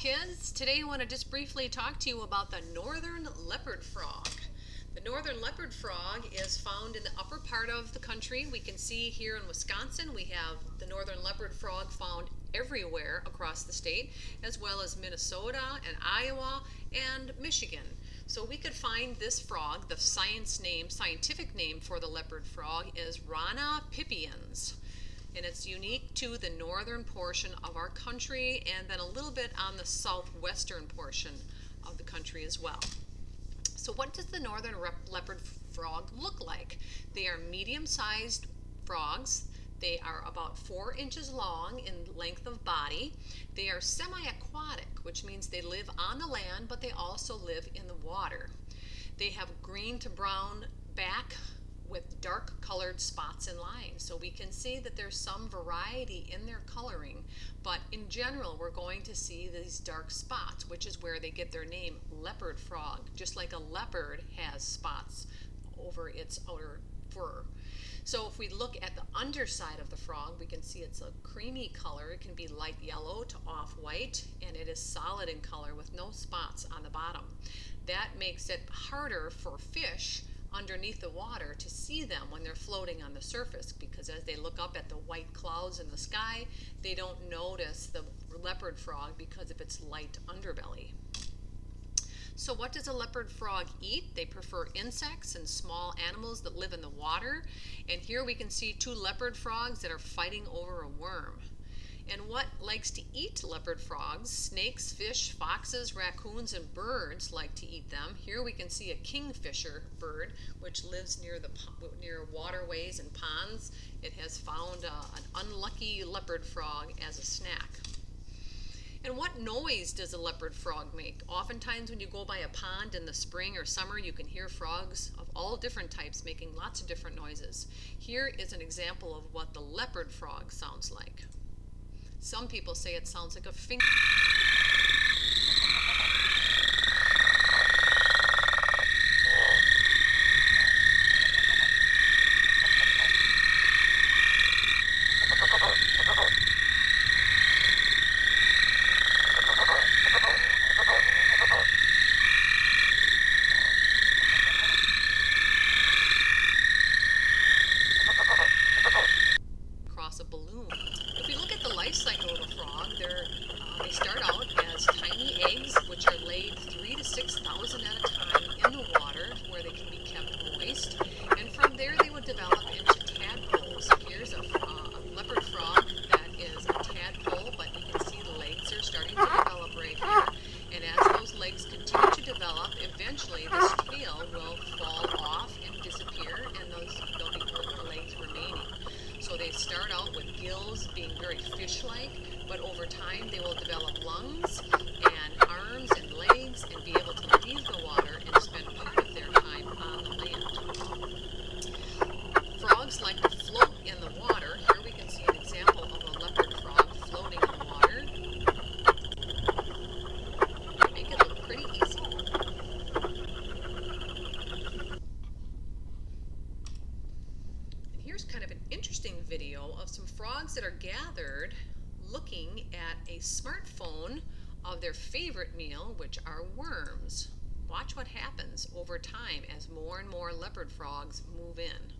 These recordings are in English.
kids. Today I want to just briefly talk to you about the northern leopard frog. The northern leopard frog is found in the upper part of the country. We can see here in Wisconsin we have the northern leopard frog found everywhere across the state, as well as Minnesota and Iowa and Michigan. So we could find this frog. The scientific name for the leopard frog is Rana pipiens. And it's unique to the northern portion of our country and then a little bit on the southwestern portion of the country as well. So what does the northern leopard frog look like? They are medium-sized frogs. They are about 4 inches long in length of body. They are semi-aquatic, which means they live on the land, but they also live in the water. They have green to brown back with dark colored spots and lines. So we can see that there's some variety in their coloring, but in general we're going to see these dark spots, which is where they get their name leopard frog, just like a leopard has spots over its outer fur. So if we look at the underside of the frog, we can see it's a creamy color. It can be light yellow to off-white, and it is solid in color with no spots on the bottom. That makes it harder for fish underneath the water to see them when they're floating on the surface, because as they look up at the white clouds in the sky, they don't notice the leopard frog because of its light underbelly. So what does a leopard frog eat? They prefer insects and small animals that live in the water. And here we can see 2 leopard frogs that are fighting over a worm. And what likes to eat leopard frogs? Snakes, fish, foxes, raccoons, and birds like to eat them. Here we can see a kingfisher bird, which lives near waterways and ponds. It has found an unlucky leopard frog as a snack. And what noise does a leopard frog make? Oftentimes when you go by a pond in the spring or summer, you can hear frogs of all different types making lots of different noises. Here is an example of what the leopard frog sounds like. Some people say it sounds like a finger. Across a balloon. If we look at the life cycle of a frog, they start out as tiny eggs, which are laid 3,000 to 6,000 at a time in the water, where they can be kept moist. And from there, they would develop into tadpoles. Here's a leopard frog that is a tadpole, but you can see the legs are starting to develop right here. And as those legs continue to develop, eventually this tail will fall off and disappear, and there'll be only legs remaining. So they start out with gills being very fish-like, but over time they will develop lungs and arms and legs and be able to leave the water and spend part of their time on the land. Frogs like to float in the water. Here we can see an example of a leopard frog floating in the water. Make it look pretty easy. Here's kind of an interesting video of some frogs that are gathered looking at a smartphone of their favorite meal, which are worms. Watch what happens over time as more and more leopard frogs move in.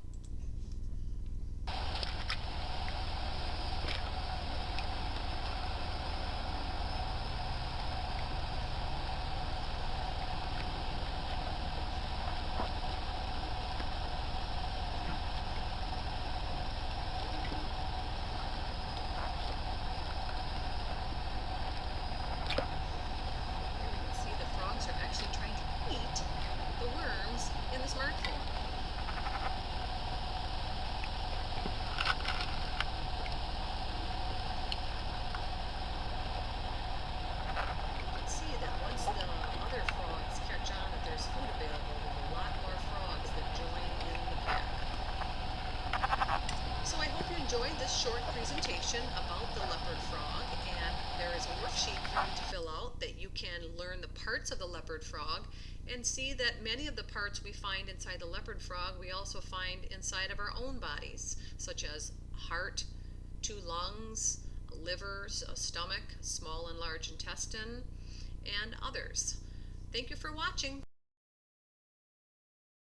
Are actually trying to eat the worms in the smartphone. You can see that once the other frogs catch on that there's food available, there's a lot more frogs that join in the pack. So I hope you enjoyed this short presentation about the leopard frog, and there is a worksheet for you to fill out that you can learn the parts of the leopard frog and see that many of the parts we find inside the leopard frog we also find inside of our own bodies, such as heart, 2 lungs, liver, stomach, small and large intestine, and others. Thank you for watching.